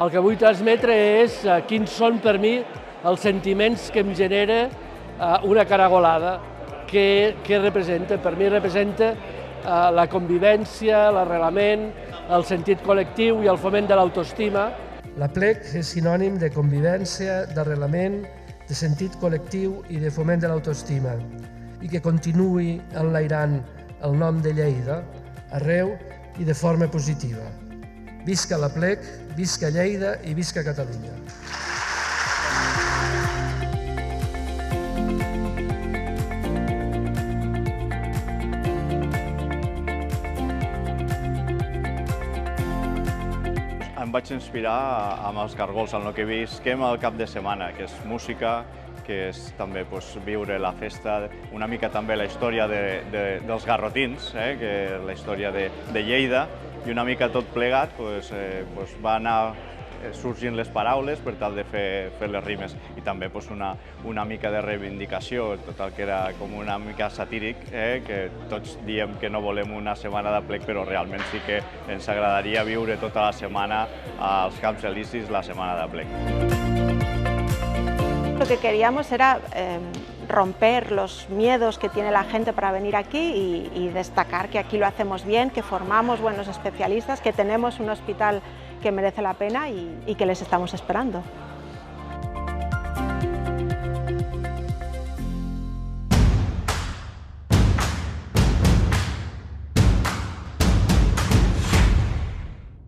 El que vull transmetre és quins són per mi els sentiments que em genera una caragolada, que representa. Per mi representa la convivència, l'arrelament, el sentit col·lectiu i el foment de l'autoestima. L'aplec és sinònim de convivència, d'arrelament, de sentit col·lectiu i de foment de l'autoestima, i que continuï enlairant el nom de Lleida arreu i de forma positiva. Visca l'Aplec, visca Lleida i visca Catalunya. Em vaig inspirar amb els Gargols, en el que visquem el cap de setmana, que és música, que és també viure la festa, una mica també la història dels garrotins, que la història de Lleida, i una mica tot plegat va anar sorgint les paraules per tal de fer les rimes, i també una mica de reivindicació, tot el que era com una mica satíric, que tots diem que no volem una setmana d'aplec, però realment sí que ens agradaria viure tota la setmana als Camps Elisis, la setmana d'aplec. Lo que queríamos era romper los miedos que tiene la gente para venir aquí y destacar que aquí lo hacemos bien, que formamos buenos especialistas, que tenemos un hospital que merece la pena y que les estamos esperando.